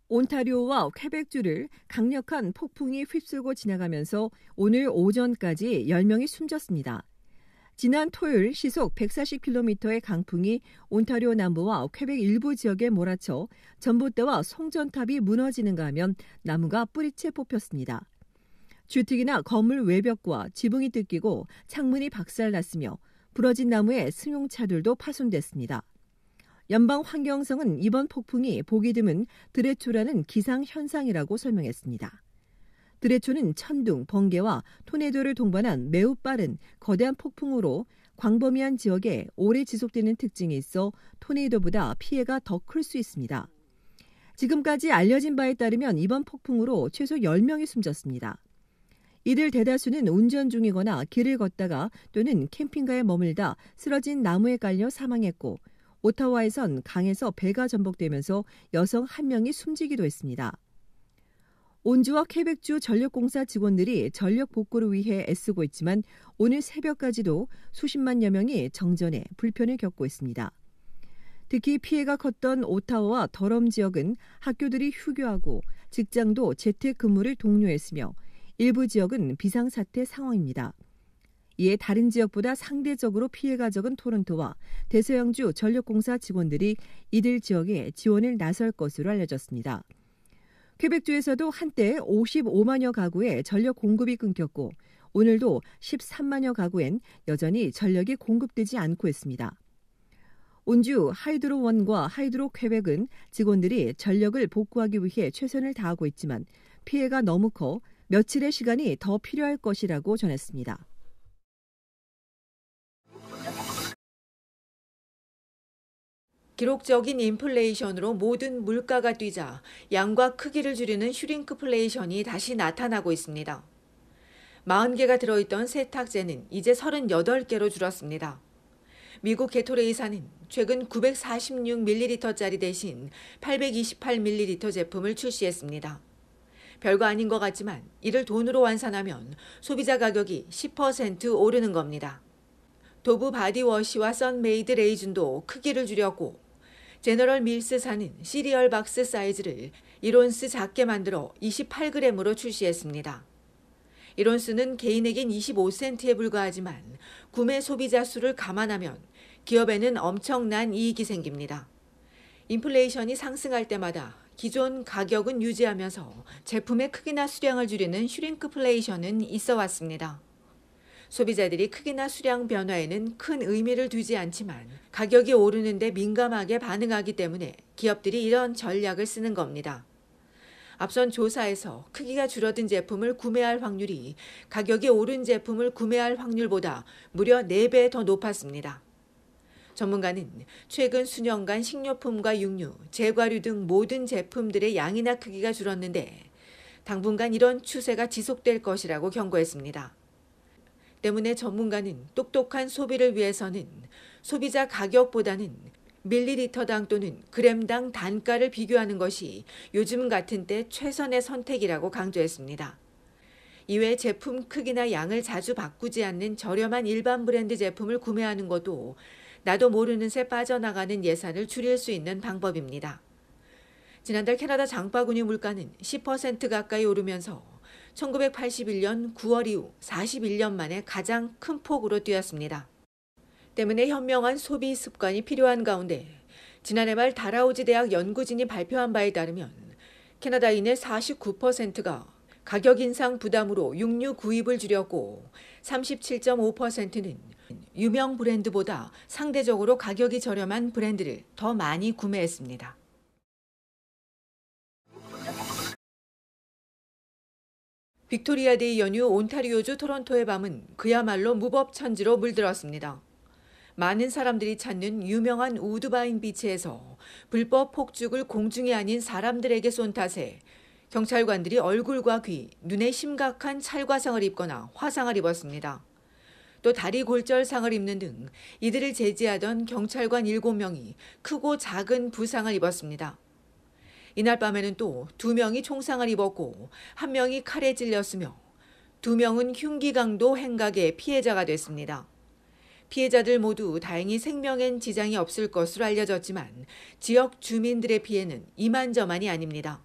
온타리오와 퀘벡주를 강력한 폭풍이 휩쓸고 지나가면서 오늘 오전까지 10명이 숨졌습니다. 지난 토요일 시속 140km의 강풍이 온타리오 남부와 퀘벡 일부 지역에 몰아쳐 전봇대와 송전탑이 무너지는가 하면 나무가 뿌리채 뽑혔습니다. 주택이나 건물 외벽과 지붕이 뜯기고 창문이 박살났으며 부러진 나무에 승용차들도 파손됐습니다. 연방환경성은 이번 폭풍이 보기 드문 드레초라는 기상현상이라고 설명했습니다. 드레초는 천둥, 번개와 토네이도를 동반한 매우 빠른 거대한 폭풍으로 광범위한 지역에 오래 지속되는 특징이 있어 토네이도보다 피해가 더 클 수 있습니다. 지금까지 알려진 바에 따르면 이번 폭풍으로 최소 10명이 숨졌습니다. 이들 대다수는 운전 중이거나 길을 걷다가 또는 캠핑카에 머물다 쓰러진 나무에 깔려 사망했고 오타와에선 강에서 배가 전복되면서 여성 1명이 숨지기도 했습니다. 온주와 퀘벡주 전력공사 직원들이 전력 복구를 위해 애쓰고 있지만 오늘 새벽까지도 수십만여 명이 정전에 불편을 겪고 있습니다. 특히 피해가 컸던 오타와와 더럼 지역은 학교들이 휴교하고 직장도 재택근무를 독려했으며 일부 지역은 비상사태 상황입니다. 이에 다른 지역보다 상대적으로 피해가 적은 토론토와 대서양주 전력공사 직원들이 이들 지역에 지원을 나설 것으로 알려졌습니다. 퀘벡주에서도 한때 55만여 가구의 전력 공급이 끊겼고 오늘도 13만여 가구엔 여전히 전력이 공급되지 않고 있습니다. 온주 하이드로1과 하이드로 퀘벡은 직원들이 전력을 복구하기 위해 최선을 다하고 있지만 피해가 너무 커 며칠의 시간이 더 필요할 것이라고 전했습니다. 기록적인 인플레이션으로 모든 물가가 뛰자 양과 크기를 줄이는 슈링크플레이션이 다시 나타나고 있습니다. 40개가 들어있던 세탁제는 이제 38개로 줄었습니다. 미국 게토레이사는 최근 946ml짜리 대신 828ml 제품을 출시했습니다. 별거 아닌 것 같지만 이를 돈으로 환산하면 소비자 가격이 10% 오르는 겁니다. 도브 바디워시와 선메이드 레이즌도 크기를 줄였고 제너럴 밀스사는 시리얼 박스 사이즈를 1온스 작게 만들어 28g으로 출시했습니다. 1온스는 개인에겐 25센트에 불과하지만 구매 소비자 수를 감안하면 기업에는 엄청난 이익이 생깁니다. 인플레이션이 상승할 때마다 기존 가격은 유지하면서 제품의 크기나 수량을 줄이는 슈링크플레이션은 있어 왔습니다. 소비자들이 크기나 수량 변화에는 큰 의미를 두지 않지만 가격이 오르는데 민감하게 반응하기 때문에 기업들이 이런 전략을 쓰는 겁니다. 앞선 조사에서 크기가 줄어든 제품을 구매할 확률이 가격이 오른 제품을 구매할 확률보다 무려 4배 더 높았습니다. 전문가는 최근 수년간 식료품과 육류, 제과류 등 모든 제품들의 양이나 크기가 줄었는데 당분간 이런 추세가 지속될 것이라고 경고했습니다. 때문에 전문가는 똑똑한 소비를 위해서는 소비자 가격보다는 밀리리터당 또는 그램당 단가를 비교하는 것이 요즘 같은 때 최선의 선택이라고 강조했습니다. 이외 제품 크기나 양을 자주 바꾸지 않는 저렴한 일반 브랜드 제품을 구매하는 것도 나도 모르는 새 빠져나가는 예산을 줄일 수 있는 방법입니다. 지난달 캐나다 장바구니 물가는 10% 가까이 오르면서 1981년 9월 이후 41년 만에 가장 큰 폭으로 뛰었습니다. 때문에 현명한 소비 습관이 필요한 가운데 지난해 말 달아오지 대학 연구진이 발표한 바에 따르면 캐나다인의 49%가 가격 인상 부담으로 육류 구입을 줄였고 37.5%는 유명 브랜드보다 상대적으로 가격이 저렴한 브랜드를 더 많이 구매했습니다. 빅토리아데이 연휴 온타리오주 토론토의 밤은 그야말로 무법천지로 물들었습니다. 많은 사람들이 찾는 유명한 우드바인 비치에서 불법 폭죽을 공중이 아닌 사람들에게 쏜 탓에 경찰관들이 얼굴과 귀, 눈에 심각한 찰과상을 입거나 화상을 입었습니다. 또 다리 골절상을 입는 등 이들을 제지하던 경찰관 7명이 크고 작은 부상을 입었습니다. 이날 밤에는 또 2명이 총상을 입었고 1명이 칼에 찔렸으며 2명은 흉기 강도 행각의 피해자가 됐습니다. 피해자들 모두 다행히 생명엔 지장이 없을 것으로 알려졌지만 지역 주민들의 피해는 이만저만이 아닙니다.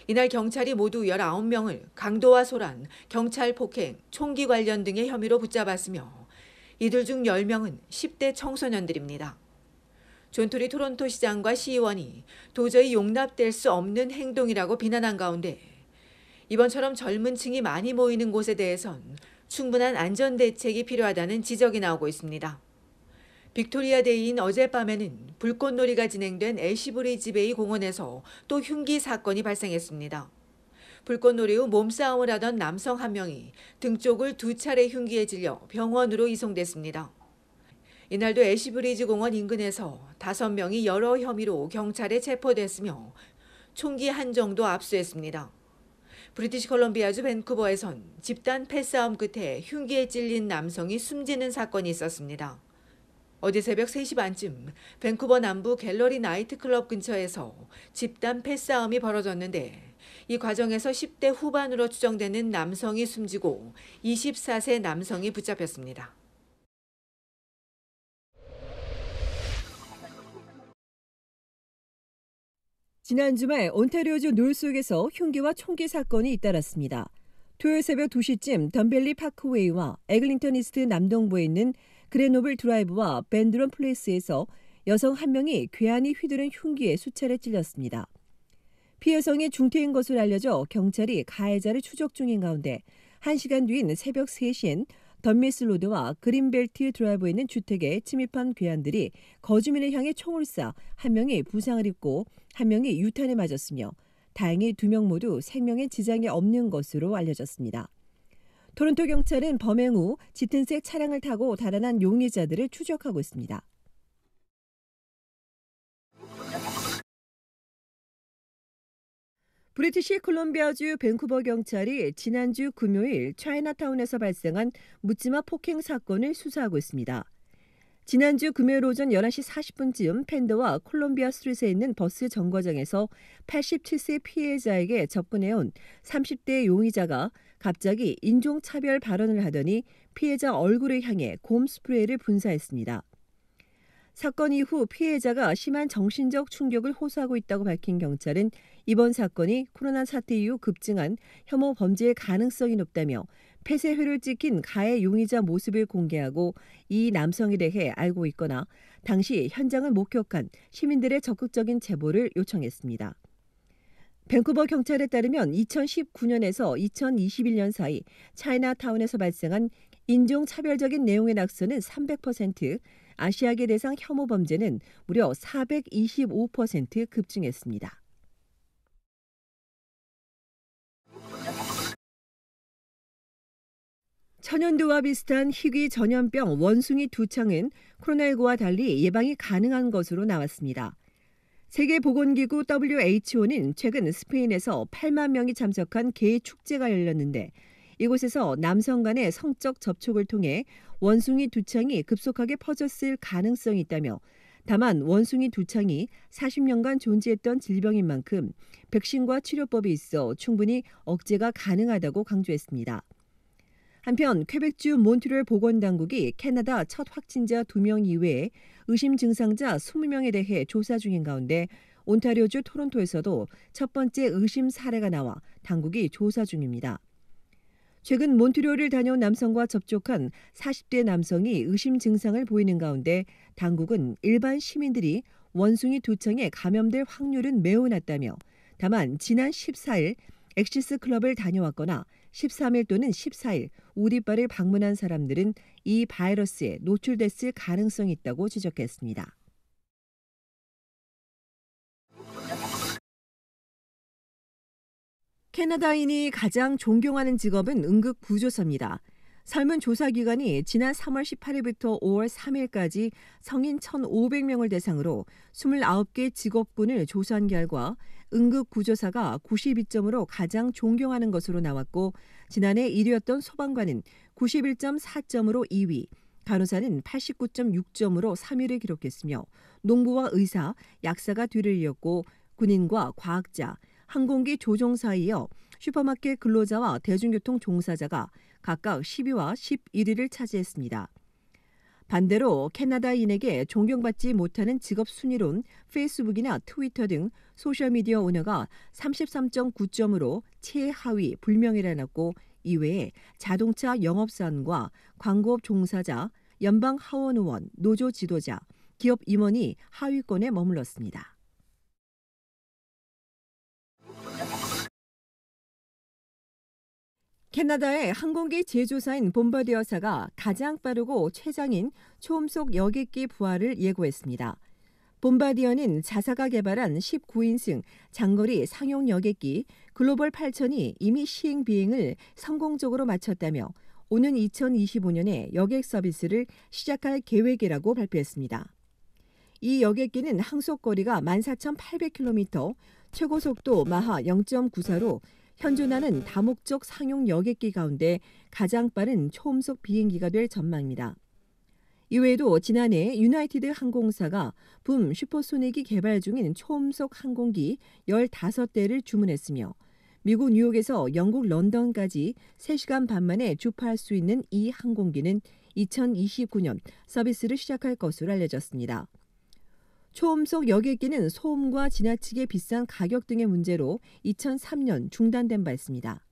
이날 경찰이 모두 19명을 강도와 소란, 경찰 폭행, 총기 관련 등의 혐의로 붙잡았으며 이들 중 10명은 10대 청소년들입니다. 존 토리 토론토 시장과 시의원이 도저히 용납될 수 없는 행동이라고 비난한 가운데 이번처럼 젊은 층이 많이 모이는 곳에 대해선 충분한 안전 대책이 필요하다는 지적이 나오고 있습니다. 빅토리아데이인 어젯밤에는 불꽃놀이가 진행된 애쉬브리지 베이 공원에서 또 흉기 사건이 발생했습니다. 불꽃놀이 후 몸싸움을 하던 남성 한 명이 등 쪽을 2차례 흉기에 찔려 병원으로 이송됐습니다. 이날도 애쉬브리지 공원 인근에서 5명이 여러 혐의로 경찰에 체포됐으며 총기 한 정도 압수했습니다. 브리티시 컬럼비아주 밴쿠버에선 집단 패싸움 끝에 흉기에 찔린 남성이 숨지는 사건이 있었습니다. 어제 새벽 3시 반쯤 밴쿠버 남부 갤러리 나이트클럽 근처에서 집단 패싸움이 벌어졌는데 이 과정에서 10대 후반으로 추정되는 남성이 숨지고 24세 남성이 붙잡혔습니다. 지난 주말 온타리오주 놀속에서 흉기와 총기 사건이 잇따랐습니다. 토요일 새벽 2시쯤 던벨리 파크웨이와 에글링턴 이스트 남동부에 있는 그레노블 드라이브와 밴드런 플레이스에서 여성 한 명이 괴한이 휘두른 흉기에 수차례 찔렸습니다. 피해 여성이 중태인 것으로 알려져 경찰이 가해자를 추적 중인 가운데 1시간 뒤인 새벽 3시엔 던미스 로드와 그린벨트 드라이브에 있는 주택에 침입한 괴한들이 거주민을 향해 총을 쏴 한 명이 부상을 입고 한 명이 유탄에 맞았으며 다행히 2명 모두 생명에 지장이 없는 것으로 알려졌습니다. 토론토 경찰은 범행 후 짙은색 차량을 타고 달아난 용의자들을 추적하고 있습니다. 브리티시 콜롬비아주 밴쿠버 경찰이 지난주 금요일 차이나타운에서 발생한 묻지마 폭행 사건을 수사하고 있습니다. 지난주 금요일 오전 11시 40분쯤 펜더와 콜롬비아 스트리트에 있는 버스 정거장에서 87세 피해자에게 접근해온 30대 용의자가 갑자기 인종차별 발언을 하더니 피해자 얼굴을 향해 곰 스프레이를 분사했습니다. 사건 이후 피해자가 심한 정신적 충격을 호소하고 있다고 밝힌 경찰은 이번 사건이 코로나 사태 이후 급증한 혐오 범죄의 가능성이 높다며 폐쇄회를 찍힌 가해 용의자 모습을 공개하고 이 남성에 대해 알고 있거나 당시 현장을 목격한 시민들의 적극적인 제보를 요청했습니다. 밴쿠버 경찰에 따르면 2019년에서 2021년 사이 차이나타운에서 발생한 인종차별적인 내용의 낙서는 300%, 아시아계 대상 혐오 범죄는 무려 425% 급증했습니다. 천연두와 비슷한 희귀 전염병 원숭이 두창은 코로나19와 달리 예방이 가능한 것으로 나왔습니다. 세계보건기구 WHO는 최근 스페인에서 8만 명이 참석한 개 축제가 열렸는데 이곳에서 남성 간의 성적 접촉을 통해 원숭이 두창이 급속하게 퍼졌을 가능성이 있다며 다만 원숭이 두창이 40년간 존재했던 질병인 만큼 백신과 치료법이 있어 충분히 억제가 가능하다고 강조했습니다. 한편 퀘벡주 몬트리올 보건당국이 캐나다 첫 확진자 2명 이외에 의심 증상자 20명에 대해 조사 중인 가운데 온타리오주 토론토에서도 첫 번째 의심 사례가 나와 당국이 조사 중입니다. 최근 몬트리올을 다녀온 남성과 접촉한 40대 남성이 의심 증상을 보이는 가운데 당국은 일반 시민들이 원숭이 두창에 감염될 확률은 매우 낮다며 다만 지난 14일 엑시스 클럽을 다녀왔거나 13일 또는 14일 우리바를 방문한 사람들은 이 바이러스에 노출됐을 가능성이 있다고 지적했습니다. 캐나다인이 가장 존경하는 직업은 응급구조사입니다. 설문조사기관이 지난 3월 18일부터 5월 3일까지 성인 1,500명을 대상으로 29개 직업군을 조사한 결과 응급구조사가 92점으로 가장 존경하는 것으로 나왔고 지난해 1위였던 소방관은 91.4점으로 2위, 간호사는 89.6점으로 3위를 기록했으며 농부와 의사, 약사가 뒤를 이었고 군인과 과학자, 항공기 조종사에 이어 슈퍼마켓 근로자와 대중교통 종사자가 각각 10위와 11위를 차지했습니다. 반대로 캐나다인에게 존경받지 못하는 직업 순위론 페이스북이나 트위터 등 소셜미디어 운영가 33.9점으로 최하위 불명예를 안았고 이외에 자동차 영업사원과 광고업 종사자, 연방 하원 의원, 노조 지도자, 기업 임원이 하위권에 머물렀습니다. 캐나다의 항공기 제조사인 봄바디어사가 가장 빠르고 최장인 초음속 여객기 부하를 예고했습니다. 봄바디어는 자사가 개발한 19인승 장거리 상용 여객기 글로벌 8000이 이미 시행 비행을 성공적으로 마쳤다며 오는 2025년에 여객 서비스를 시작할 계획이라고 발표했습니다. 이 여객기는 항속거리가 14,800km, 최고 속도 마하 0.94로 현존하는 다목적 상용 여객기 가운데 가장 빠른 초음속 비행기가 될 전망입니다. 이외에도 지난해 유나이티드 항공사가 붐 슈퍼소닉이 개발 중인 초음속 항공기 15대를 주문했으며 미국 뉴욕에서 영국 런던까지 3시간 반 만에 주파할 수 있는 이 항공기는 2029년 서비스를 시작할 것으로 알려졌습니다. 초음속 여객기는 소음과 지나치게 비싼 가격 등의 문제로 2003년 중단된 바 있습니다.